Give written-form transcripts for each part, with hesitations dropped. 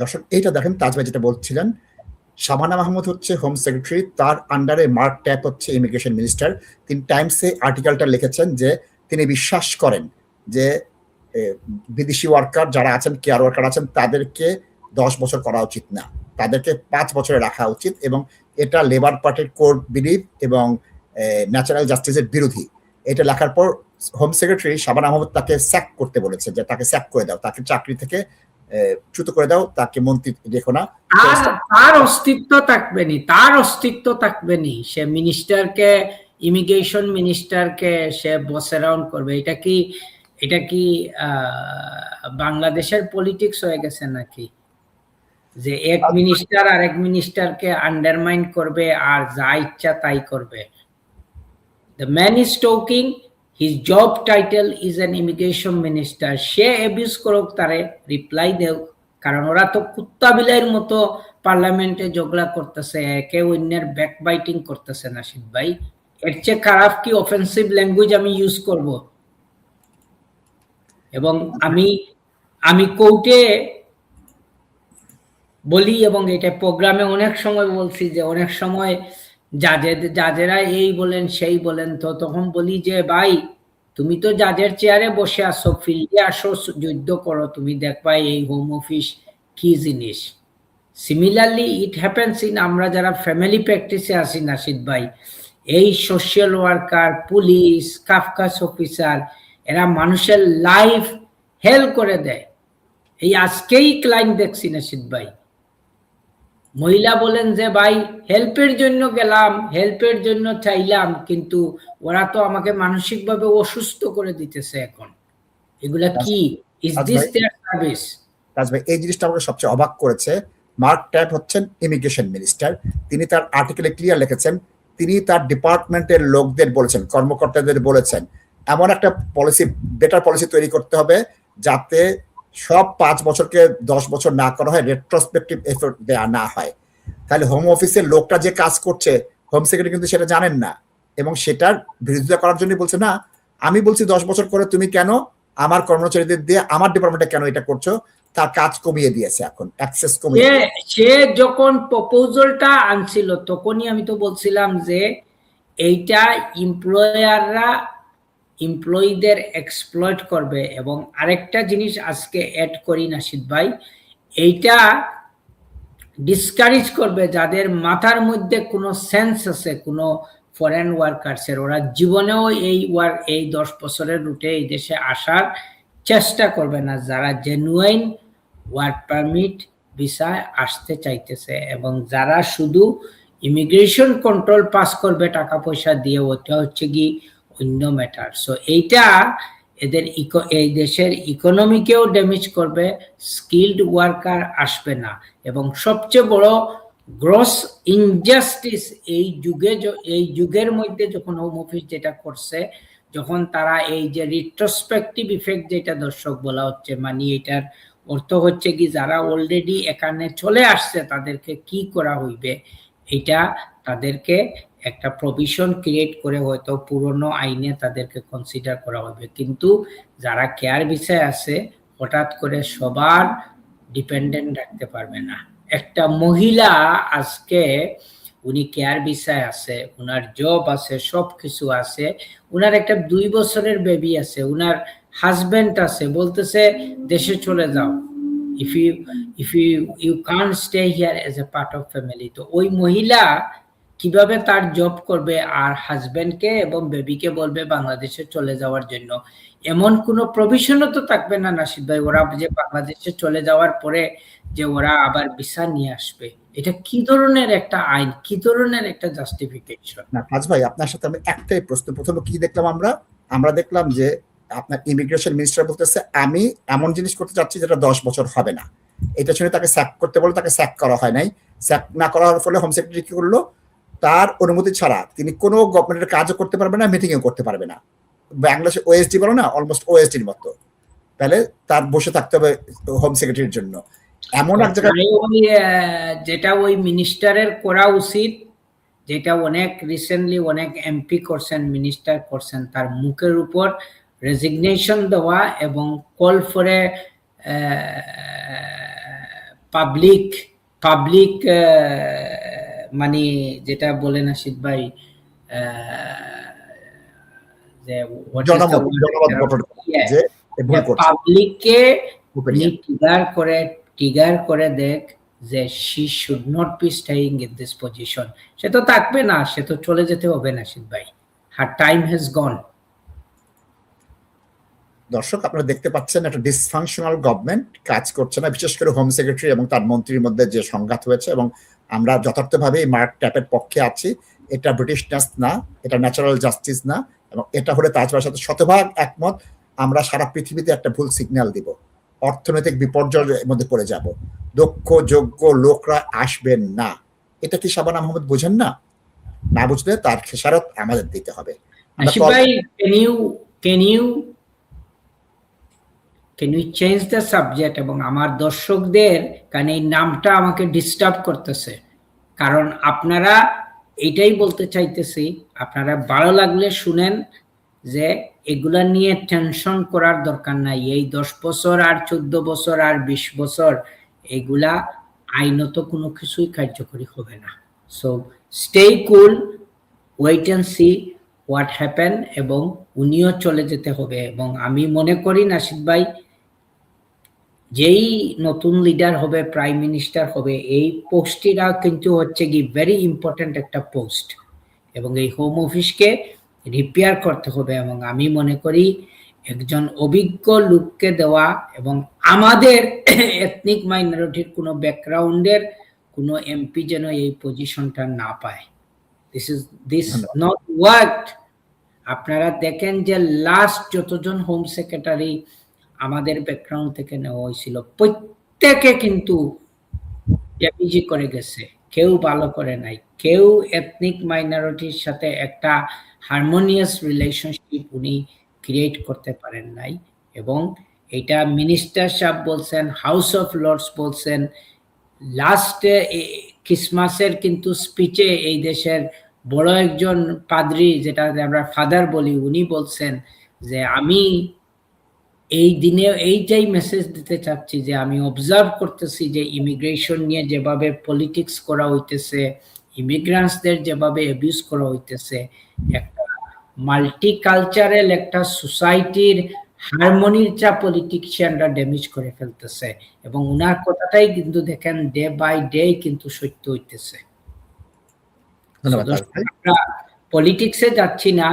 দর্শক এইটা দেখেন, তাজ ভাই যেটা বলছিলেন, শাবানা মাহমুদ হচ্ছে হোম সেক্রেটারি, তার আন্ডারে মার্ক ট্যাপ হচ্ছে ইমিগ্রেশন মিনিস্টার। তিনি টাইমসে আর্টিকেলটা লিখেছেন যে তিনি বিশ্বাস করেন যে বিদেশি ওয়ার্কার যারা আছেন, কেয়ার ওয়ার্কার আছেন, তাদেরকে 10 বছর করা উচিত না, তাদেরকে 5 বছরে রাখা উচিত, এবং এটা লেবার পার্টির কোর বিলিভ এবং ন্যাচারাল জাস্টিসের বিরোধী। এটা লেখার পর হোম সেক্রেটারি শাবানা মাহমুদ তাকে স্যাক করতে বলেছে, যে তাকে স্যাক করে দাও, তাকে চাকরি থেকে চ্যুত করে দাও, তাকে মন্ত্রী দেখো না। তার অস্তিত্ব থাকবেনি, তার অস্তিত্ব থাকবেনি। সে মিনিস্টারকে, ইমিগ্রেশন মিনিস্টারকে সে বস অ্যারাউন্ড করবে। এটা কি বাংলাদেশের পলিটিক্স হয়ে গেছে নাকি, যে এক মিনিস্টার আরেক মিনিস্টারকে আন্ডারমাইন করবে আর যা ইচ্ছা তাই করবে? The man is talking, his job title is an immigration minister. Say abuse করুক, তারে রিপ্লাই দেও, কারণ ওরা তো কুত্তা বিলাইয়ের মতো পার্লামেন্টে ঝগড়া করতেছে, একে অন্যের ব্যাকবাইটিং করতেছে। নাশিদ ভাই, এর চেয়ে খারাপ কি অফেন্সিভ ল্যাঙ্গুয়েজ আমি ইউজ করব? এবং আমি কোর্টে বলি, এবং এটা প্রোগ্রামে অনেক সময় বলছি, যে অনেক সময় জাজেরা এই বলেন সেই বলেন, তো তখন বলি যে ভাই, তুমি তো জাজের চেয়ারে বসে আসো, ফিল্ডে আসো, যুদ্ধ করো, তুমি দেখবা এই হোম অফিস কি জিনিস। সিমিলারলি ইট হ্যাপেন্স ইন, আমরা যারা ফ্যামিলি প্র্যাকটিসে আসি নাশিদ ভাই, এই সোশ্যাল ওয়ার্কার, পুলিশ, কাফকাস অফিসার, এরা মানুষের লাইফ হেল করে দেয়। এই আজকেই ক্লায়েন্ট দেখছি নাশিদ ভাই, মহিলা বলেন যে ভাই হেল্পের জন্য গেলাম, হেল্পের জন্য চাইলাম, কিন্তু ওরা তো আমাকে মানসিকভাবে অসুস্থ করে দিতেছে এখন। এগুলা কি? Is this there service? Taj ভাই, এই জিনিসটা আমাকে সবচেয়ে অবাক করেছে। মার্ক ট্যাপ হচ্ছেন ইমিগ্রেশন মিনিস্টার, তিনি তার আর্টিকেলে ক্লিয়ার লিখেছেন, তিনি তার ডিপার্টমেন্টের লোকদের বলেছেন, কর্মকর্তাদের বলেছেন, এমন একটা পলিসি, বেটার পলিসি তৈরি করতে হবে যাতে সব 5 বছরকে 10 বছর না করা হয়, রেট্রোস্পেক্টিভ এফোর্ট দেওয়া না হয়। তাহলে হোম অফিসের লোকটা যে কাজ করছে, হোম সেক্রেটারি কিন্তু সেটা জানেন না, এবং সেটার বিরোধিতা করার জন্য বলছে না, আমি বলছি 10 বছর করে তুমি কেন আমার কর্মচারীদের দিয়ে আমার ডিপার্টমেন্টে কেন এটা করছো? তার কাজ কমিয়ে দিয়েছে, এখন অ্যাক্সেস কমিয়ে। সে যখন প্রপোজালটা আনছিল তখনই আমি তো বলছিলাম যে এইটা এমপ্লয়াররা এমপ্লয়ীদের এক্সপ্লয়েট করবে। এবং আরেকটা জিনিস আজকে অ্যাড করি নাশিদ ভাই, এইটা ডিসকারেজ করবে যাদের মাথার মধ্যে কোনো সেন্স আছে, কোনো ফরেন ওয়ার্কার্সের, ওরা জীবনেও এই 10 বছরের রুটে এই দেশে আসার চেষ্টা করবে না, যারা জেনুইন ওয়ার্ক পারমিট ভিসায় আসতে চাইতেছে, এবং যারা শুধু ইমিগ্রেশন কন্ট্রোল পাস করবে টাকা পয়সা দিয়ে, ওটা হচ্ছে কি অন্য ম্যাটার। সো এইটা এদের এই দেশের ইকোনমিকেও ড্যামেজ করবে, স্কিলড ওয়ার্কার আসবে না। এবং সবচেয়ে বড় গ্রস ইনজাস্টিস এই যুগের মধ্যে যখন হোম অফিস যেটা করছে, যখন তারা এই যে রিট্রোস্পেক্টিভ ইফেক্ট যেটা দর্শক বলা হচ্ছে, মানে এটার অর্থ হচ্ছে কি যারা অলরেডি এখানে চলে আসছে তাদেরকে কি করা হইবে, এটা তাদেরকে একটা প্রভিশন ক্রিয়েট করে হয়তো পুরনো আইনে তাদেরকে কনসিডার করা হবে, কিন্তু যারা কেয়ার ভিসায় আছে হঠাৎ করে সবার ডিপেন্ডেন্ট রাখতে পারবে না। একটা মহিলা আজকে উনি কেয়ার ভিসায় আছে, উনার জব আছে, সবকিছু আছে, উনার একটা 2 বছরের বেবি আছে, উনার হাজবেন্ড আছে, বলতেছে দেশে চলে যাও, if you can't stay here as a part of family। তো ওই মহিলা কিভাবে তার জব করবে আর হাজবেন্ডকে এবং বেবিকে বলবে বাংলাদেশে চলে যাওয়ার জন্য? এমন কোনো প্রভিশনও তো থাকবে না নাশিদ ভাই, ওরা যে বাংলাদেশে চলে যাওয়ার পরে যে ওরা আবার ভিসা নিয়ে আসবে। এটা কি ধরনের একটা আইন, কি ধরনের একটা জাস্টিফিকেশন? না কাজ ভাই, আপনার সাথে আমি একটাই প্রশ্ন, প্রথমে কি দেখলাম আমরা দেখলাম যে আপনার ইমিগ্রেশন মিনিস্টার বলতেছে আমি এমন জিনিস করতে চাচ্ছি যেটা 10 বছর হবে না। এটা শুনে তাকে স্যাক করতে বলে, তাকে স্যাক করা হয় নাই। স্যাক না করার ফলে হোম সেক্রেটারি কি করলো, তার অনুমতি ছাড়া তিনি কোনো গভর্নমেন্টের কাজও করতে পারবে না, মিটিংও করতে পারবে না। বাংলাদেশে ওএসডি বলো না, অলমোস্ট ওএসডির মতো। তাহলে তার বসে থাকতে হবে হোম সেক্রেটারির জন্য। এমন এক জায়গায় যেটা ওই মিনিস্টারের করা উচিত, যেটা অনেক রিসেন্টলি অনেক এমপি করছেন, মিনিস্টার করছেন, তার মুখের উপর রেজিগনেশন দেওয়া এবং কল ফরে পাবলিক পাবলিক মানে যেটা বলেন আশিক ভাই, যে জনমত গঠন যে ভুল করছে, পাবলিককে opinion। ট্রিগার করে দেখ যে she should not be staying in this position। সে তো থাকবে না, সে তো চলে যেতে হবে নাশিদ ভাই, her time has gone। দর্শক আপনারা দেখতে পাচ্ছেন একটা ডিসফাংশনাল গভর্নমেন্ট কাজ করছে না, বিশেষ করে হোম সেক্রেটারি এবং তার মন্ত্রীর মধ্যে যে সংঘাত হয়েছে, এবং আমরা যথার্থভাবে মার্ক ট্যাপের পক্ষে আছি। এটা ব্রিটিশনেস না, এটা ন্যাচারাল জাস্টিস না, এবং এটা হলে তাজবাইয়ের সাথে শতভাগ একমত। আমরা সারা পৃথিবীতে একটা ভুল সিগন্যাল দিব, অর্থনৈতিক বিপর্যয়ের মধ্যে পড়ে যাব, দক্ষ যোগ্য লোকরা আসবেন না। এটা কি শাবানা মাহমুদ বুঝেন না? না বুঝলে তার খেসারত আমাদের দিতে হবে। আশিক ভাই, can you change the subject? এবং আমার দর্শকদের, কারণ এই নামটা আমাকে ডিস্টার্ব করতেছে, কারণ আপনারা এটাই বলতে চাইতেছি, আপনারা ভালো লাগলে শুনেন যে এগুলা নিয়ে টেনশন করার দরকার নাই। এই 10 বছর আর 14 বছর আর 20 বছর এগুলা আইনত কোনো কিছুই কার্যকরী হবে না। So stay cool, wait and see what happen, এবং উনিও চলে যেতে হবে। এবং আমি মনে করি নাশিদ ভাই, যেই নতুন লিডার হবে, প্রাইম মিনিস্টার হবে, এই পোস্টটিরা কিন্তু হচ্ছে কি ভেরি ইম্পর্টেন্ট একটা পোস্ট, এবং এই হোম অফিসকে রিপেয়ার করতে হবে। এবং আমি মনে করি একজন অভিজ্ঞ লোককে দেওয়া, এবং আমাদের এথনিক মাইনরিটির কোনো ব্যাকগ্রাউন্ডের কোনো এমপি যেন এই পজিশনটা না পায়। This not worked. আপনারা দেখেন যে লাস্ট যতজন হোম সেক্রেটারি আমাদের ব্যাকগ্রাউন্ড থেকে নেওয়া হয়েছিল, প্রত্যেকে কিন্তু ড্যামেজি করে গেছে, কেউ ভালো করে নাই, কেউ এথনিক মাইনরিটির সাথে একটা হারমোনিয়াস রিলেশনশিপ উনি ক্রিয়েট করতে পারেন নাই। এবং এটা মিনিস্টার সাহেব বলছেন, হাউস অফ লর্ডস বলছেন, লাস্ট ক্রিসমাসের কিন্তু স্পিচে এই দেশের বড় একজন পাদ্রী, যেটা আমরা ফাদার বলি, উনি বলছেন যে আমি এই দিনে এইটাই মেসেজ দিতে চাচ্ছি যে আমি অবজার্ভ করতেছি যে ইমিগ্রেশন নিয়ে যেভাবে পলিটিক্স করা হইতেছে, ইমিগ্রান্টসদের যেভাবে অ্যাবিউজ করা হইতেছে, একটা মাল্টিকালচারাল একটা সোসাইটির হারমোনির চা পলিটিশিয়ানরা ড্যামেজ করে ফেলতেছে। এবং উনার কথাটাই কিন্তু দেখেন ডে বাই ডে কিন্তু সত্য হইতেছে। আমরা পলিটিক্সে যাচ্ছি না,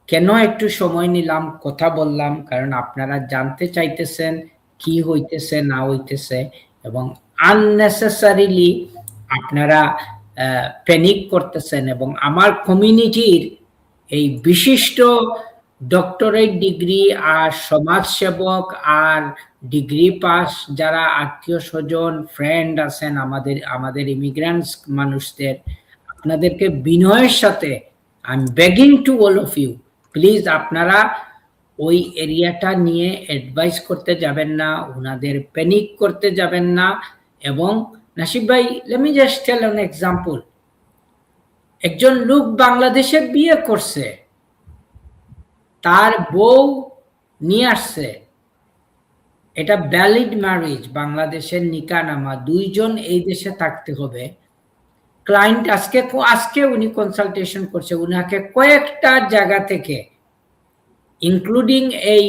কেন একটু সময় নিলাম, কথা বললাম, কারণ আপনারা জানতে চাইতেছেন কি হইতেছে না হইতেছে, এবং আননেসেসারিলি আপনারা প্যানিক করতেছেন। এবং আমার কমিউনিটির এই বিশিষ্ট ডক্টরেট ডিগ্রি আর সমাজসেবক আর ডিগ্রি পাস যারা আত্মীয় স্বজন ফ্রেন্ড আছেন আমাদের ইমিগ্রান্টস মানুষদের, আপনাদেরকে বিনয়ের সাথে I am begging to all of you, please আপনারা ওই এরিয়াটা নিয়ে অ্যাডভাইস করতে যাবেন না, ওনাদের প্যানিক করতে যাবেন না। এবং নাসিব ভাই, let me just tell an example. একজন লোক বাংলাদেশে বিয়ে করছে, তার বউ নিয়ে আসছে, এটা ভ্যালিড ম্যারেজ, বাংলাদেশের নিকানামা, দুইজন এই দেশে থাকতে হবে। ক্লায়েন্ট আজকে উনি কনসালটেশন করছে, উনাকে কয়েকটা জায়গা থেকে ইনক্লুডিং এই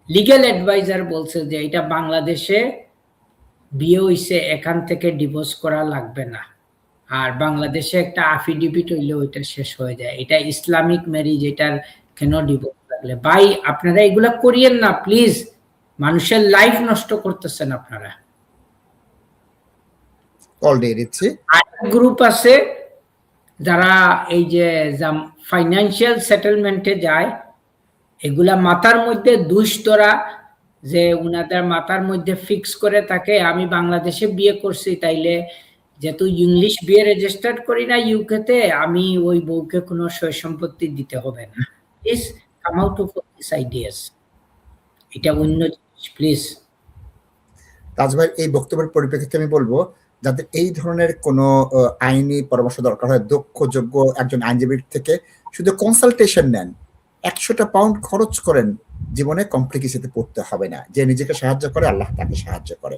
লিগ্যাল অ্যাডভাইজার বলছে যে এটা বাংলাদেশে বিয়ে হইছে, এখান থেকে ডিভোর্স করা লাগবে না, আর বাংলাদেশে একটা আফিডেভিট হইলে ওইটা শেষ হয়ে যায়, এটা ইসলামিক ম্যারেজ, এটার কেন ডিভোর্স লাগলে? ভাই আপনারা এগুলা করিয়েন না প্লিজ, মানুষের লাইফ নষ্ট করতেছেন আপনারা। গ্রুপ আছে যারা এই যে ফাইন্যান্সিয়াল সেটেলমেন্টে যায়, এগুলা মাথার মধ্যে দুষ্টরা, যে উনাদের মাথার মধ্যে ফিক্স করে থাকে আমি বাংলাদেশে বিয়ে করছি, তাইলে যেহেতু ইংলিশ বিয়ে রেজিস্টার্ড করি না ইউকেতে, আমি ওই বউকে কোনো সয় সম্পত্তি দিতে হবে না। Please come out of this ideas, এটা অন্য জিনিস প্লিজ। তাজ ভাই, এই বক্তব্যের পরিপ্রেক্ষিতে আমি বলবো, যাদের এই ধরনের কোনো আইনি পরামর্শ দরকার হয়, দক্ষ যোগ্য একজন আইনজীবীর থেকে শুধু কনসালটেশন নেন, 100টা পাউন্ড খরচ করেন, জীবনে কমপ্লিকেশিতে পড়তে হবে না। যে নিজেকে সাহায্য করে আল্লাহ তাকে সাহায্য করে।